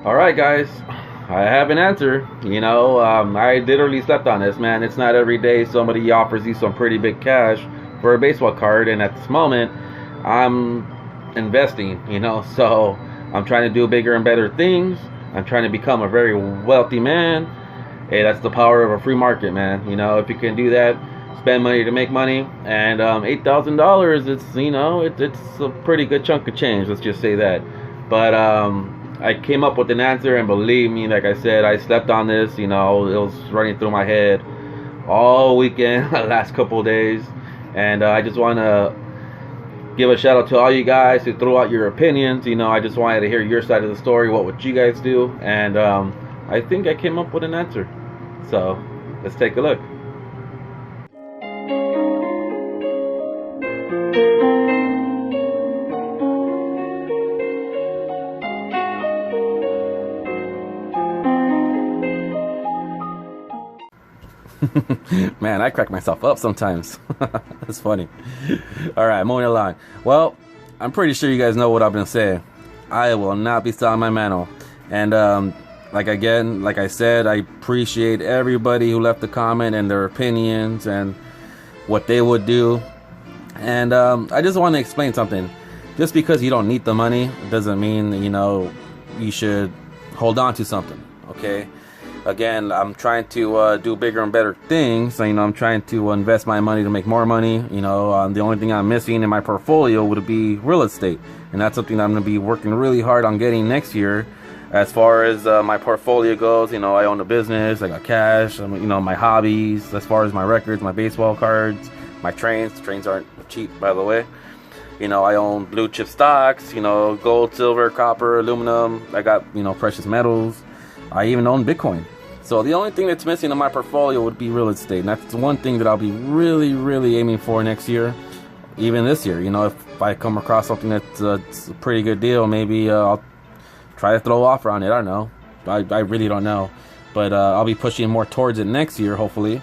Alright, guys, I have an answer. I literally slept on this, man. It's not every day somebody offers you some pretty big cash for a baseball card, and at this moment, I'm investing, so I'm trying to do bigger and better things. I'm trying to become a very wealthy man. Hey, that's the power of a free market, man. If you can do that, spend money to make money, and $8,000, it's a pretty good chunk of change. Let's just say that. But I came up with an answer, and believe me, like I said, I slept on this. It was running through my head all weekend, the last couple of days, and I just want to give a shout out to all you guys who threw out your opinions. I just wanted to hear your side of the story. What would you guys do? And I think I came up with an answer. So let's take a look. Man, I crack myself up sometimes. That's funny. Alright, moving along. Well, I'm pretty sure you guys know what I've been saying. I will not be selling my Mantle. And like I said, I appreciate everybody who left a comment and their opinions and what they would do. And I just want to explain something. Just because you don't need the money doesn't mean you should hold on to something. Okay. Again, I'm trying to do bigger and better things. I'm trying to invest my money to make more money. The only thing I'm missing in my portfolio would be real estate, and that's something I'm going to be working really hard on getting next year. As far as my portfolio goes, I own a business, I got cash, my hobbies. As far as my records, my baseball cards, my trains. Trains aren't cheap, by the way. I own blue chip stocks. Gold, silver, copper, aluminum. I got precious metals. I even own Bitcoin. So the only thing that's missing in my portfolio would be real estate. And that's one thing that I'll be really, really aiming for next year. Even this year, if I come across something that's a pretty good deal, maybe I'll try to throw an offer on it. I don't know. I really don't know. But I'll be pushing more towards it next year, hopefully.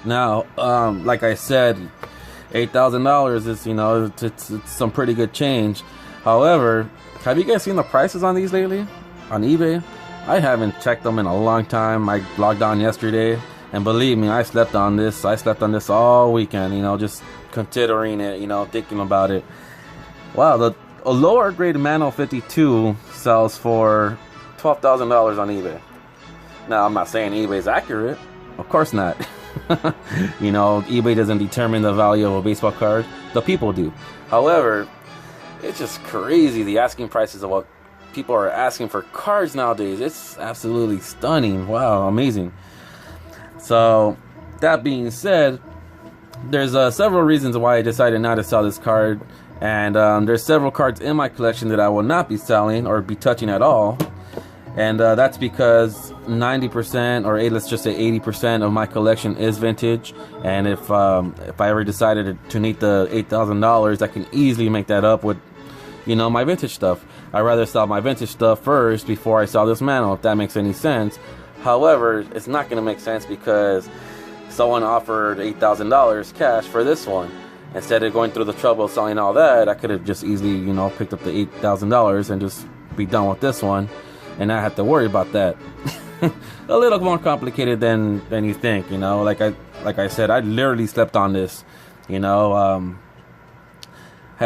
Now, like I said, $8,000 is, it's some pretty good change. However, have you guys seen the prices on these lately? On eBay? I haven't checked them in a long time. I logged on yesterday, and believe me, I slept on this. I slept on this all weekend, just considering it, thinking about it. Wow, a lower grade Mantle 52 sells for $12,000 on eBay. Now, I'm not saying eBay is accurate. Of course not. eBay doesn't determine the value of a baseball card. The people do. However, it's just crazy, the asking prices of what people are asking for cards nowadays. It's absolutely stunning. Wow, amazing. So that being said, there's several reasons why I decided not to sell this card, and there's several cards in my collection that I will not be selling or be touching at all, and that's because 90% or let's just say 80% of my collection is vintage. And if I ever decided to need the $8,000, I can easily make that up with my vintage stuff. I'd rather sell my vintage stuff first before I sell this Mantle, if that makes any sense. However, it's not going to make sense because someone offered $8,000 cash for this one. Instead of going through the trouble of selling all that, I could have just easily, picked up the $8,000 and just be done with this one and not have to worry about that. A little more complicated than you think, Like I said, I literally slept on this, had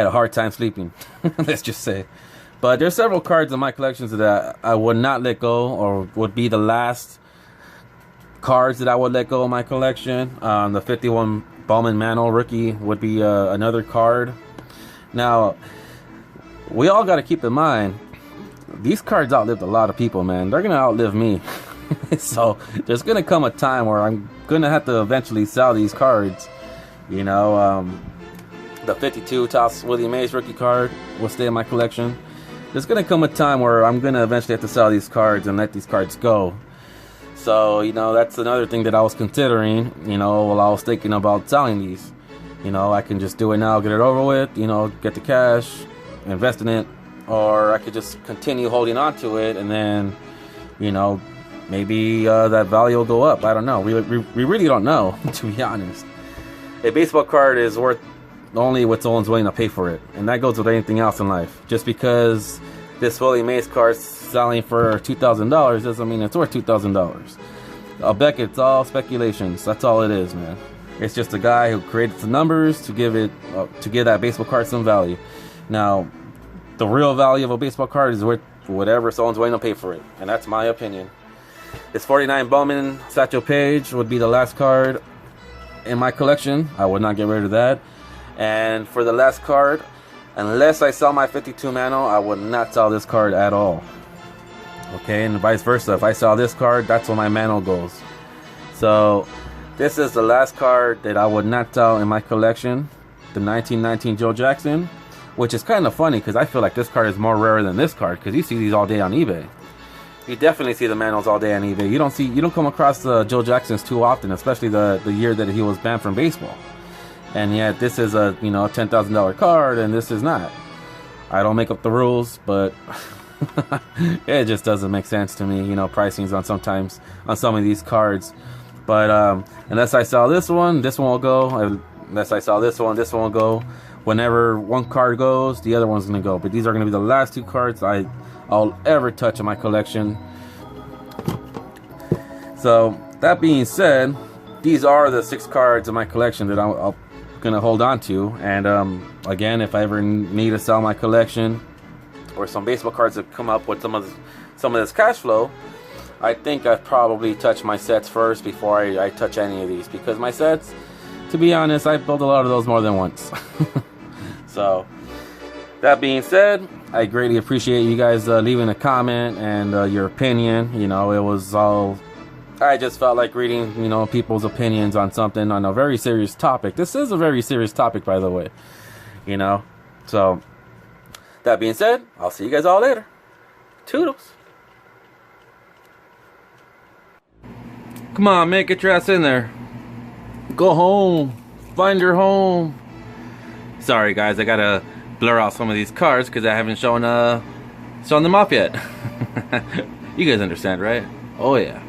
a hard time sleeping, let's just say. But there's several cards in my collections that I would not let go, or would be the last cards that I would let go of my collection. The 51 Bowman Mantle rookie would be another card. Now, we all got to keep in mind, these cards outlived a lot of people, man. They're going to outlive me. So there's going to come a time where I'm going to have to eventually sell these cards. The 52 Topps Willie Mays rookie card will stay in my collection. There's going to come a time where I'm going to eventually have to sell these cards and let these cards go. So, that's another thing that I was considering, while I was thinking about selling these. I can just do it now, get it over with, get the cash, invest in it. Or I could just continue holding on to it, and then, maybe that value will go up. I don't know. We really don't know, to be honest. A baseball card is worth only what someone's willing to pay for it, and that goes with anything else in life. Just because this Willie Mays card selling for $2,000 doesn't mean it's worth $2,000. I'll bet it's all speculations. That's all it is, man. It's just a guy who created the numbers to give that baseball card some value. Now, the real value of a baseball card is worth whatever someone's willing to pay for it, and that's my opinion. This 49 Bowman Satchel Paige would be the last card in my collection. I would not get rid of that. And for the last card, unless I sell my 52 Mantle, I would not sell this card at all. Okay, and vice versa. If I sell this card, that's where my Mantle goes. So this is the last card that I would not sell in my collection, the 1919 Joe Jackson, which is kind of funny because I feel like this card is more rare than this card, because you see these all day on eBay. You definitely see the Mantles all day on eBay. You don't come across the Joe Jacksons too often, especially the year that he was banned from baseball. And yet this is a $10,000 card, and this is not. I don't make up the rules, but it just doesn't make sense to me. Pricings on some of these cards. But unless I sell this one will go. Unless I sell this one will go. Whenever one card goes, the other one's gonna go. But these are gonna be the last two cards I'll ever touch in my collection. So that being said, these are the 6 cards in my collection that I'm gonna hold on to. And again, if I ever need to sell my collection, or some baseball cards that come up with some of this cash flow, I think I've probably touched my sets first before I touch any of these, because my sets, to be honest, I've built a lot of those more than once. So that being said, I greatly appreciate you guys leaving a comment and your opinion. It was all, I just felt like reading people's opinions on something, on a very serious topic. This is a very serious topic, by the way. So that being said, I'll see you guys all later. Toodles. Come on, man, get your ass in there. Go home. Find your home. Sorry, guys, I gotta blur out some of these cards because I haven't shown them off yet. You guys understand, right? Oh, yeah.